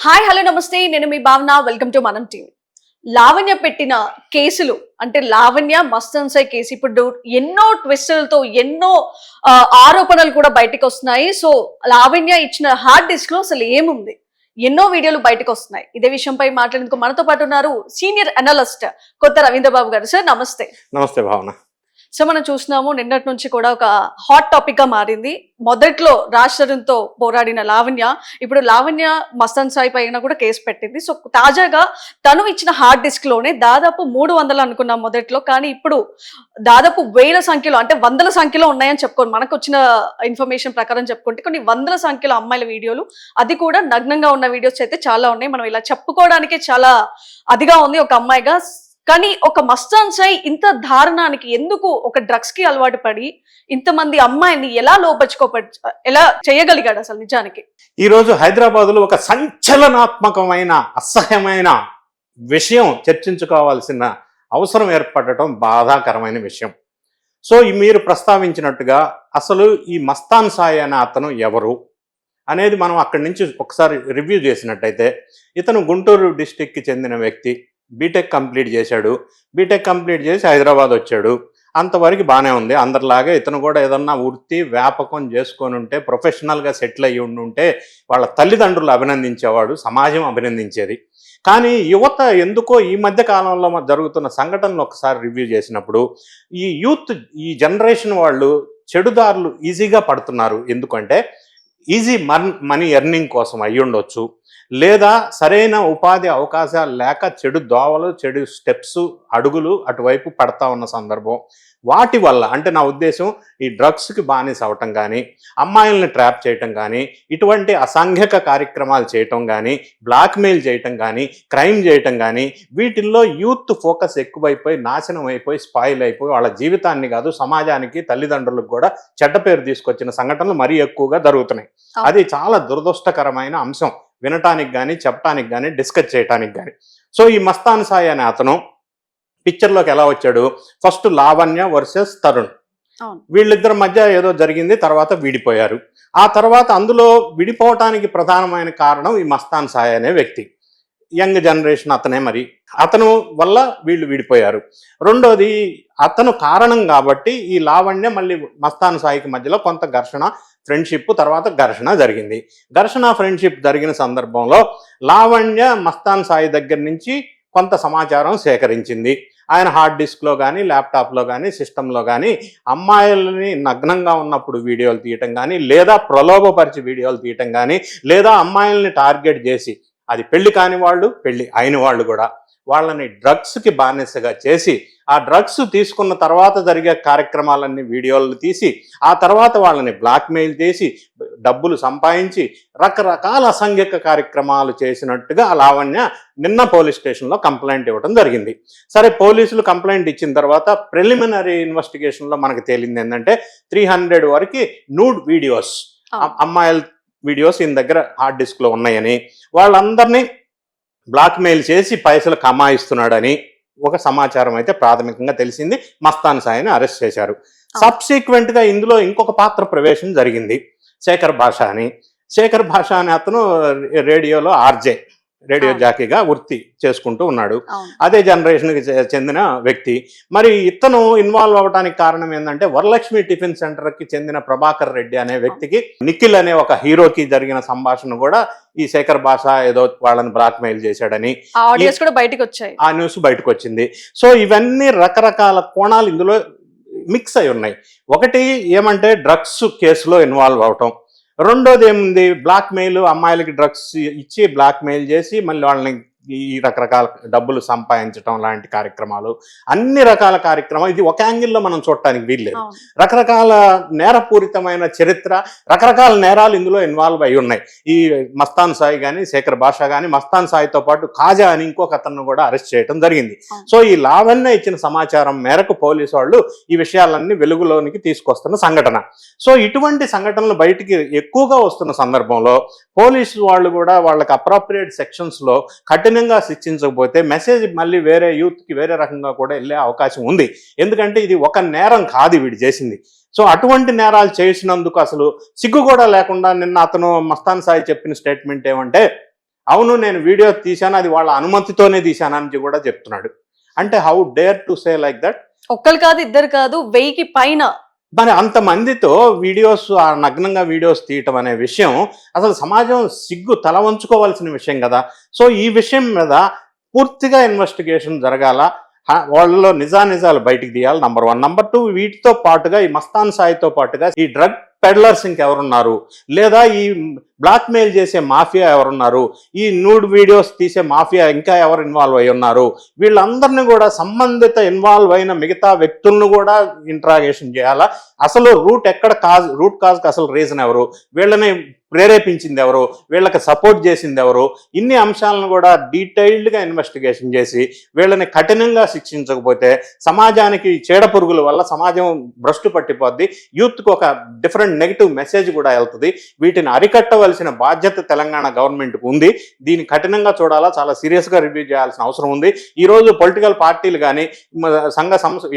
Hi hello నమస్తే నేను మీ భావన వెల్కమ్ టు మనం టీవీ. లావణ్య పెట్టిన కేసులు అంటే లావణ్య మస్తన్సాయి కేసు ఇప్పుడు ఎన్నో ట్విస్టులతో ఎన్నో ఆరోపణలు కూడా బయటకు వస్తున్నాయి. సో లావణ్య ఇచ్చిన హార్డ్ డిస్క్ లో అసలు ఏముంది, ఎన్నో వీడియోలు బయటకు వస్తున్నాయి. ఇదే విషయంపై మాట్లాడేందుకు మనతో పాటు ఉన్నారు సీనియర్ అనలిస్ట్ కొత్త రవీంద్ర బాబు గారు. సార్ నమస్తే. నమస్తే భావన. సో మనం చూసినాము నిన్నటి నుంచి కూడా ఒక హాట్ టాపిక్ గా మారింది. మొదట్లో రాజ్తరుణ్తో పోరాడిన లావణ్య ఇప్పుడు లావణ్య మస్తన్సాయి పైన కూడా కేసు పెట్టింది. సో తాజాగా తను ఇచ్చిన హార్డ్ డిస్క్ లోనే దాదాపు 300 అనుకున్నాం మొదట్లో, కానీ ఇప్పుడు దాదాపు వేల సంఖ్యలో అంటే వందల సంఖ్యలో ఉన్నాయని చెప్పుకోండి. మనకు వచ్చిన ఇన్ఫర్మేషన్ ప్రకారం చెప్పుకుంటే కొన్ని వందల సంఖ్యలో అమ్మాయిల వీడియోలు, అది కూడా నగ్నంగా ఉన్న వీడియోస్ అయితే చాలా ఉన్నాయి. మనం ఇలా చెప్పుకోవడానికే చాలా అదిగా ఉంది ఒక అమ్మాయిగా. కానీ ఒక మస్తాన్సాయి ఇంత దారుణానికి ఎందుకు, ఒక డ్రగ్స్ కి అలవాటు పడి ఇంతమంది అమ్మాయిని ఎలా ఎలా చేయగలిగాడు అసలు నిజానికి? ఈ రోజు హైదరాబాద్ లో ఒక సంచలనాత్మకమైన అసహ్యమైన విషయం చర్చించుకోవాల్సిన అవసరం ఏర్పడటం బాధాకరమైన విషయం. సో మీరు ప్రస్తావించినట్టుగా అసలు ఈ మస్తాన్సాయి అనే అతను ఎవరు అనేది మనం అక్కడి నుంచి ఒకసారి రివ్యూ చేసినట్టయితే, ఇతను గుంటూరు డిస్టిక్కి చెందిన వ్యక్తి. బీటెక్ కంప్లీట్ చేశాడు. బీటెక్ కంప్లీట్ చేసి హైదరాబాద్ వచ్చాడు. అంతవరకు బాగానే ఉంది. అందరిలాగే ఇతను కూడా ఏదన్నా వృత్తి వ్యాపకం చేసుకొని ఉంటే, ప్రొఫెషనల్గా సెటిల్ అయ్యి ఉంటే వాళ్ళ తల్లిదండ్రులు అభినందించేవాడు, సమాజం అభినందించేది. కానీ యువత ఎందుకో ఈ మధ్య కాలంలో జరుగుతున్న సంఘటనలు ఒకసారి రివ్యూ చేసినప్పుడు ఈ యూత్, ఈ జనరేషన్ వాళ్ళు చెడుదారులు ఈజీగా పడుతున్నారు. ఎందుకంటే ఈజీ మనీ ఎర్నింగ్ కోసం అయ్యి ఉండొచ్చు, లేదా సరైన ఉపాధి అవకాశాలు లేక చెడు దోవలు, చెడు స్టెప్స్, అడుగులు అటువైపు పడతా ఉన్న సందర్భం. వాటి వల్ల అంటే నా ఉద్దేశం ఈ డ్రగ్స్కి బానిస అవటం కానీ, అమ్మాయిల్ని ట్రాప్ చేయటం కానీ, ఇటువంటి అసాంఘిక కార్యక్రమాలు చేయటం కానీ, బ్లాక్మెయిల్ చేయటం కానీ, క్రైమ్ చేయటం కానీ, వీటిల్లో యూత్ ఫోకస్ ఎక్కువైపోయి నాశనం అయిపోయి స్పాయిల్ అయిపోయి వాళ్ళ జీవితాన్ని కాదు సమాజానికి, తల్లిదండ్రులకు కూడా చెడ్డ పేరు తీసుకొచ్చిన సంఘటనలు మరీ ఎక్కువగా జరుగుతున్నాయి. అది చాలా దురదృష్టకరమైన అంశం, వినటానికి కానీ, చెప్పటానికి కానీ, డిస్కస్ చేయటానికి కానీ. సో ఈ మస్తాన్సాయి అనే అతను పిక్చర్లోకి ఎలా వచ్చాడు? ఫస్ట్ లావణ్య వర్సెస్ తరుణ్, వీళ్ళిద్దరి మధ్య ఏదో జరిగింది, తర్వాత విడిపోయారు. ఆ తర్వాత అందులో విడిపోవటానికి ప్రధానమైన కారణం ఈ మస్తాన్సాయి అనే వ్యక్తి, యంగ్ జనరేషన్ అతనే. మరి అతను వల్ల వీళ్ళు విడిపోయారు. రెండోది అతను కారణం కాబట్టి ఈ లావణ్య మళ్ళీ మస్తాన్సాయికి మధ్యలో కొంత ఘర్షణ, ఫ్రెండ్షిప్, తర్వాత ఘర్షణ జరిగింది. ఘర్షణ ఫ్రెండ్షిప్ జరిగిన సందర్భంలో లావణ్య మస్తాన్సాయి దగ్గర నుంచి కొంత సమాచారం సేకరించింది. ఆయన హార్డ్ డిస్క్లో కానీ, ల్యాప్టాప్లో కానీ, సిస్టంలో కానీ అమ్మాయిలని నగ్నంగా ఉన్నప్పుడు వీడియోలు తీయటం కానీ, లేదా ప్రలోభపరిచి వీడియోలు తీయటం కానీ, లేదా అమ్మాయిల్ని టార్గెట్ చేసి, అది పెళ్లి కాని వాళ్ళు, పెళ్లి అయిన వాళ్ళు కూడా, వాళ్ళని డ్రగ్స్కి బానిసగా చేసి, ఆ డ్రగ్స్ తీసుకున్న తర్వాత జరిగే కార్యక్రమాలన్నీ వీడియోలు తీసి, ఆ తర్వాత వాళ్ళని బ్లాక్మెయిల్ చేసి డబ్బులు సంపాదించి రకరకాల అసాంఘిక కార్యక్రమాలు చేసినట్టుగా లావణ్య నిన్న పోలీస్ స్టేషన్లో కంప్లైంట్ ఇవ్వడం జరిగింది. సరే, పోలీసులు కంప్లైంట్ ఇచ్చిన తర్వాత ప్రిలిమినరీ ఇన్వెస్టిగేషన్లో మనకు తేలింది ఏంటంటే 300 వరకు నూడ్ వీడియోస్, అమ్మాయిల వీడియోస్ ఈయన దగ్గర హార్డ్ డిస్క్లో ఉన్నాయని, వాళ్ళందరినీ బ్లాక్మెయిల్ చేసి పైసలు కమాయిస్తున్నాడని ఒక సమాచారం అయితే ప్రాథమికంగా తెలిసింది. మస్తాన్సాయిని అరెస్ట్ చేశారు. సబ్సిక్వెంట్గా ఇందులో ఇంకొక పాత్ర ప్రవేశం జరిగింది, శేఖర్ భాష అని. శేఖర్ భాష అనే అతను రేడియోలో రేడియో జాకీగా వృత్తి చేసుకుంటూ ఉన్నాడు. అదే జనరేషన్కి చెందిన వ్యక్తి. మరి ఇతను ఇన్వాల్వ్ అవ్వడానికి కారణం ఏంటంటే, వరలక్ష్మి టిఫిన్ సెంటర్కి చెందిన ప్రభాకర్ రెడ్డి అనే వ్యక్తికి నిఖిల్ అనే ఒక హీరోకి జరిగిన సంభాషణ కూడా ఈ శేఖర్ భాష ఏదో వాళ్ళని బ్లాక్మెయిల్ చేశాడని ఆ న్యూస్ బయటకు వచ్చింది. సో ఇవన్నీ రకరకాల కోణాలు ఇందులో మిక్స్ అయి ఉన్నాయి. ఒకటి ఏమంటే డ్రగ్స్ కేసులో ఇన్వాల్వ్ అవటం, రెండోది ఏముంది, బ్లాక్మెయిల్, అమ్మాయిలకి డ్రగ్స్ ఇచ్చి బ్లాక్మెయిల్ చేసి మళ్ళీ వాళ్ళని ఈ రకరకాల డబ్బులు సంపాదించడం లాంటి కార్యక్రమాలు, అన్ని రకాల కార్యక్రమాలు. ఇది ఒక యాంగిల్లో మనం చూడటానికి వీల్లేదు. రకరకాల నేరపూరితమైన చరిత్ర, రకరకాల నేరాలు ఇందులో ఇన్వాల్వ్ అయి ఉన్నాయి. ఈ మస్తాన్సాయి కానీ, శేఖర్ భాష కానీ, మస్తాన్సాయితో పాటు ఖాజా అని ఇంకొక అతను కూడా అరెస్ట్ చేయడం జరిగింది. సో ఈ లావణ్య ఇచ్చిన సమాచారం మేరకు పోలీసు వాళ్ళు ఈ విషయాలన్నీ వెలుగులోనికి తీసుకొస్తున్న సంఘటన. సో ఇటువంటి సంఘటనలు బయటికి ఎక్కువగా వస్తున్న సందర్భంలో పోలీసు వాళ్ళు కూడా వాళ్ళకి అప్రాప్రియేట్ సెక్షన్స్లో కఠినంగా శిక్షించకపోతే మెసేజ్ మళ్ళీ వేరే యూత్కి వేరే రకంగా కూడా వెళ్ళే అవకాశం ఉంది. ఎందుకంటే ఇది ఒక నేరం కాదు వీడు చేసింది. సో అటువంటి నేరాలు చేసినందుకు అసలు సిగ్గు కూడా లేకుండా నిన్న అతను మస్తాన్సాయి చెప్పిన స్టేట్మెంట్ ఏమంటే, అవును నేను వీడియో తీశాను, అది వాళ్ళ అనుమతితోనే తీశానని కూడా చెప్తున్నాడు. అంటే how dare to say like that? ఒక్కరు కాదు, ఇద్దరు కాదు, 1000కి పైన. మరి అంతమందితో వీడియోస్, ఆ నగ్నంగా వీడియోస్ తీయటం అనే విషయం అసలు సమాజం సిగ్గు తల వంచుకోవాల్సిన విషయం కదా. సో ఈ విషయం మీద పూర్తిగా ఇన్వెస్టిగేషన్ జరగాల, వాళ్ళలో నిజాలు బయటికి తీయాలి, నంబర్ 1. నంబర్ 2, వీటితో పాటుగా ఈ మస్తాన్ సాయితో పాటుగా ఈ డ్రగ్ పెడ్లర్స్ ఇంకెవరున్నారు, లేదా ఈ బ్లాక్ మెయిల్ చేసే మాఫియా ఎవరున్నారు, ఈ న్యూడ్ వీడియోస్ తీసే మాఫియా ఇంకా ఎవరు ఇన్వాల్వ్ అయి ఉన్నారు, వీళ్ళందరినీ కూడా సంబంధిత ఇన్వాల్వ్ అయిన మిగతా వ్యక్తులను కూడా ఇంట్రాగేషన్ చేయాలా. అసలు రూట్ కాజ్కి అసలు రీజన్ ఎవరు, వీళ్ళని ప్రేరేపించింది ఎవరు, వీళ్ళకి సపోర్ట్ చేసింది ఎవరు, ఇన్ని అంశాలను కూడా డీటెయిల్డ్గా ఇన్వెస్టిగేషన్ చేసి వీళ్ళని కఠినంగా శిక్షించకపోతే సమాజానికి చీడ పురుగుల వల్ల సమాజం భ్రష్టు పట్టిపోద్ది, యూత్కి ఒక డిఫరెంట్ నెగిటివ్ మెసేజ్ కూడా వెళ్తుంది. వీటిని అరికట్టవలసిన బాధ్యత తెలంగాణ గవర్నమెంట్కి ఉంది. దీన్ని కఠినంగా చూడాలా, చాలా సీరియస్గా రివ్యూ చేయాల్సిన అవసరం ఉంది. ఈరోజు పొలిటికల్ పార్టీలు కానీ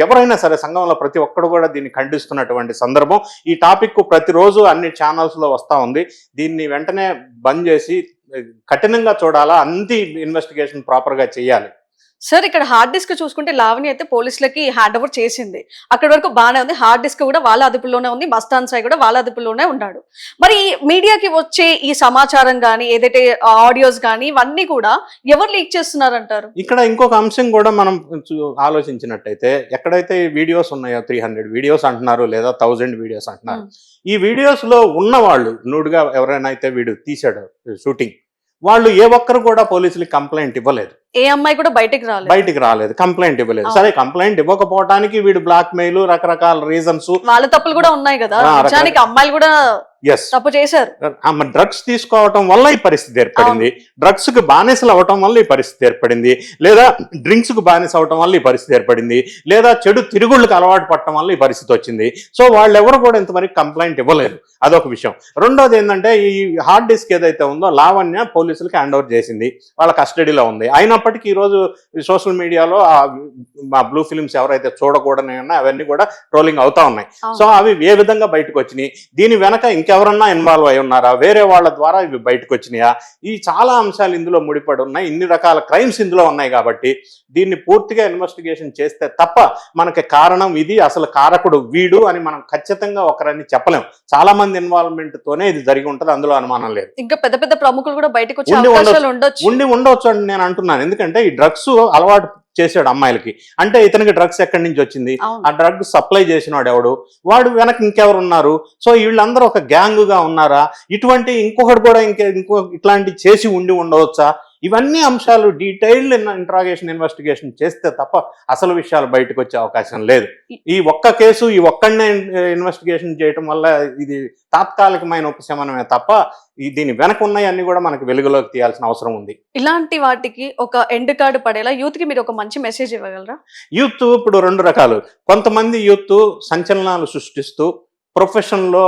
ఎవరైనా సరే సంఘంలో ప్రతి ఒక్కరు కూడా దీన్ని ఖండిస్తున్నటువంటి సందర్భం. ఈ టాపిక్ ప్రతిరోజు అన్ని ఛానల్స్లో వస్తూ ఉంది. దీన్ని వెంటనే బంద్ చేసి కఠినంగా చూడాలా, అన్ని ఇన్వెస్టిగేషన్ ప్రాపర్గా చేయాలి. సార్, ఇక్కడ హార్డ్ డిస్క్ చూసుకుంటే లావణ్య అయితే పోలీసులకి హ్యాండ్ ఓవర్ చేసింది, అక్కడి వరకు బాగానే ఉంది. హార్డ్ డిస్క్ కూడా వాళ్ళ అదుపులోనే ఉంది, మస్తాన్ సాయి కూడా వాళ్ళ అదుపులోనే ఉన్నాడు. మరి మీడియాకి వచ్చే ఈ సమాచారం కానీ, ఏదైతే ఆడియోస్ కానీ, ఇవన్నీ కూడా ఎవరు లీక్ చేస్తున్నారంటారు? ఇక్కడ ఇంకొక అంశం కూడా మనం ఆలోచించినట్టయితే, ఎక్కడైతే వీడియోస్ ఉన్నాయో 300 వీడియోస్ అంటున్నారు, లేదా 1000 వీడియోస్ అంటున్నారు, ఈ వీడియోస్ లో ఉన్న వాళ్ళు నూడుగా ఎవరైనా అయితే వీడు తీసాడు షూటింగ్, వాళ్ళు ఏ ఒక్కరు కూడా పోలీసులకి కంప్లైంట్ ఇవ్వలేదు. ఏ అమ్మాయి కూడా బయటికి రాలేదు, కంప్లైంట్ ఇవ్వలేదు. సరే, కంప్లైంట్ ఇవ్వకపోవడానికి వీడు బ్లాక్ మెయిల్, రకరకాల రీజన్స్, వాళ్ళ తప్పులు కూడా ఉన్నాయి కదా. అమ్మాయిలు కూడా తప్పు చేశారు. డ్రగ్స్ తీసుకోవటం వల్ల ఈ పరిస్థితి ఏర్పడింది, డ్రగ్స్ కు బానిసలు అవటం వల్ల ఈ పరిస్థితి ఏర్పడింది, లేదా డ్రింక్స్ కు బానిస అవటం వల్ల ఈ పరిస్థితి ఏర్పడింది, లేదా చెడు తిరుగుళ్ళకి అలవాటు పడటం వల్ల ఈ పరిస్థితి వచ్చింది. సో వాళ్ళెవరు కూడా ఇంతవరకు కంప్లైంట్ ఇవ్వలేదు. అదొక విషయం. రెండోది ఏంటంటే, ఈ హార్డ్ డిస్క్ ఏదైతే ఉందో లావణ్య పోలీసులకి హ్యాండ్ ఓవర్ చేసింది, వాళ్ళ కస్టడీలో ఉంది. అయినప్పటికీ ఈరోజు సోషల్ మీడియాలో ఆ బ్లూ ఫిల్మ్స్ ఎవరైతే చూడకూడని ఉన్నాయో అవన్నీ కూడా ట్రోలింగ్ అవుతా ఉన్నాయి. సో అవి ఏ విధంగా బయటకు వచ్చినాయి, దీని వెనక ఇంకెవరన్నా ఇన్వాల్వ్ అయి ఉన్నారా, వేరే వాళ్ళ ద్వారా ఇవి బయటకు వచ్చినాయా, ఈ చాలా అంశాలు ఇందులో ముడిపడి ఉన్నాయి. ఇన్ని రకాల క్రైమ్స్ ఇందులో ఉన్నాయి కాబట్టి దీన్ని పూర్తిగా ఇన్వెస్టిగేషన్ చేస్తే తప్ప మనకి కారణం ఇది, అసలు కారకుడు వీడు అని మనం ఖచ్చితంగా ఒకరని చెప్పలేం. చాలా మంది ఇన్వాల్వ్మెంట్ తోనే ఇది జరిగి ఉంటుంది, అందులో అనుమానం లేదు. ఇంకా పెద్ద పెద్ద ప్రముఖులు కూడా బయటకు ఉండొచ్చు అని నేను అంటున్నాను. ఎందుకంటే ఈ డ్రగ్స్ అలవాటు చేసాడు అమ్మాయిలకి, అంటే ఇతనికి డ్రగ్స్ ఎక్కడి నుంచి వచ్చింది, ఆ డ్రగ్ సప్లై చేసిన వాడు ఎవడు, వాడు వెనక ఇంకెవరు ఉన్నారు, సో వీళ్ళందరూ ఒక గ్యాంగ్ గా ఉన్నారా, ఇటువంటి ఇంకొకటి కూడా ఇంకో ఇట్లాంటి చేసి ఉండవచ్చా, ఇవన్నీ అంశాలు డీటెయిల్డ్ ఇంట్రాగేషన్ ఇన్వెస్టిగేషన్ చేస్తే తప్ప అసలు విషయాలు బయటకు వచ్చే అవకాశం లేదు. ఈ ఒక్క కేసు, ఈ ఒక్కడనే ఇన్వెస్టిగేషన్ చేయటం వల్ల ఇది తాత్కాలికమైన ఉపశమనమే తప్ప దీని వెనక ఉన్నాయన్నీ కూడా మనకు వెలుగులోకి తీయాల్సిన అవసరం ఉంది. ఇలాంటి వాటికి ఒక ఎండ్ కార్డు పడేలా యూత్ కి మీరు ఒక మంచి మెసేజ్ ఇవ్వగలరా? యూత్ ఇప్పుడు 2 రకాలు. కొంతమంది యూత్ సంచలనాలు సృష్టిస్తూ ప్రొఫెషన్లో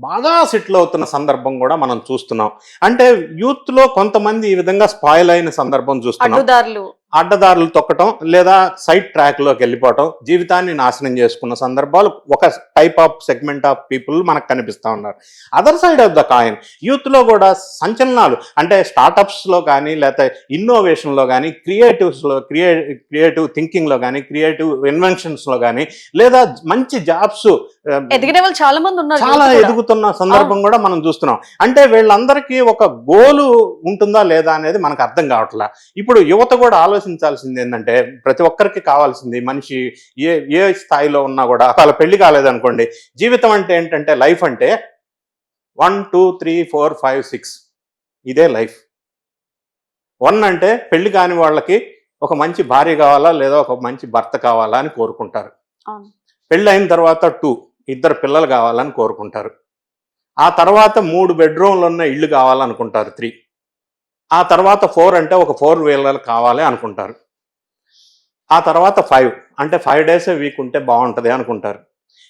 బాగా సెటిల్ అవుతున్న సందర్భం కూడా మనం చూస్తున్నాం. అంటే యూత్ లో కొంతమంది ఈ విధంగా స్పాయిల్ అయిన సందర్భం చూస్తున్నాం. అడ్డదారులు తొక్కటం, లేదా సైడ్ ట్రాక్ లోకి వెళ్ళిపోవటం, జీవితాన్ని నాశనం చేసుకున్న సందర్భాలు ఒక type of segment of people మనకు కనిపిస్తూ ఉన్నారు. Other side of the coin youth లో కూడా సంచలనాలు, అంటే స్టార్టప్స్ లో కానీ, లేకపోతే ఇన్నోవేషన్ లో కానీ, క్రియేటివ్ థింకింగ్ లో కానీ, క్రియేటివ్ ఇన్వెన్షన్స్ లో కానీ, లేదా మంచి జాబ్స్ ఎదిగిన వాళ్ళు చాలా మంది ఉన్నారు, చాలా ఎదుగుతున్న సందర్భం కూడా మనం చూస్తున్నాం. అంటే వీళ్ళందరికీ ఒక గోలు ఉంటుందా లేదా అనేది మనకు అర్థం కావట్లా. ఇప్పుడు యువత కూడా ఆలోచించాల్సింది ఏంటంటే, ప్రతి ఒక్కరికి కావాల్సింది, మనిషి ఏ స్థాయిలో ఉన్నా కూడా, వాళ్ళ పెళ్లి కాలేదనుకోండి, జీవితం అంటే ఏంటంటే, లైఫ్ అంటే 1 2 3 4 5 6 ఇదే లైఫ్. 1 అంటే పెళ్లి కాని వాళ్ళకి ఒక మంచి భార్య కావాలా, లేదా ఒక మంచి భర్త కావాలా అని కోరుకుంటారు. పెళ్ళి అయిన తర్వాత 2 2 పిల్లలు కావాలని కోరుకుంటారు. ఆ తర్వాత 3 బెడ్రూమ్లు ఉన్న ఇళ్ళు కావాలనుకుంటారు 3. ఆ తర్వాత 4 అంటే ఒక 4 వీలర్లు కావాలి అనుకుంటారు. ఆ తర్వాత 5 అంటే 5 డేస్ వీక్ ఉంటే బాగుంటుంది అనుకుంటారు.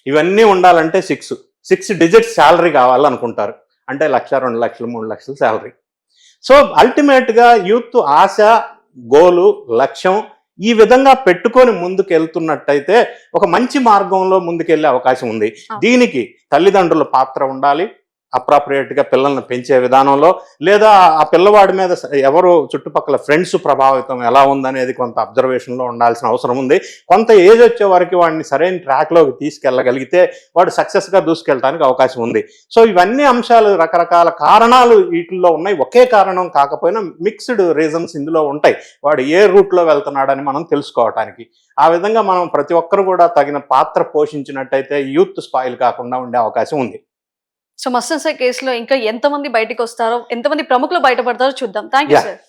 ఇవన్నీ ఉండాలంటే 6 డిజిట్స్ శాలరీ కావాలనుకుంటారు. అంటే 1 లక్ష, 2 లక్షలు, 3 లక్షలు శాలరీ. సో అల్టిమేట్గా యూత్ ఆశ, గోలు, లక్ష్యం ఈ విధంగా పెట్టుకొని ముందుకు వెళ్తున్నట్టయితే ఒక మంచి మార్గంలో ముందుకెళ్లే అవకాశం ఉంది. దీనికి తల్లిదండ్రుల పాత్ర ఉండాలి, అప్రాప్రియేట్గా పిల్లల్ని పెంచే విధానంలో, లేదా ఆ పిల్లవాడి మీద ఎవరు చుట్టుపక్కల ఫ్రెండ్స్ ప్రభావితం ఎలా ఉందనేది కొంత అబ్జర్వేషన్లో ఉండాల్సిన అవసరం ఉంది. కొంత ఏజ్ వచ్చే వరకు వాడిని సరైన ట్రాక్లోకి తీసుకెళ్ళగలిగితే వాడు సక్సెస్గా దూసుకెళ్ళడానికి అవకాశం ఉంది. సో ఇవన్నీ అంశాలు, రకరకాల కారణాలు వీటిల్లో ఉన్నాయి. ఒకే కారణం కాకపోయినా మిక్స్డ్ రీజన్స్ ఇందులో ఉంటాయి వాడు ఏ రూట్లో వెళ్తున్నాడని మనం తెలుసుకోవటానికి. ఆ విధంగా మనం ప్రతి ఒక్కరు కూడా తగిన పాత్ర పోషించినట్టయితే యూత్ స్పాయిల్ కాకుండా ఉండే అవకాశం ఉంది. సో మస్తన్ సాయి కేసులో ఇంకా ఎంతమంది బయటకు వస్తారో, ఎంతమంది ప్రముఖులు బయటపడతారో చూద్దాం. Thank you Yeah. సార్.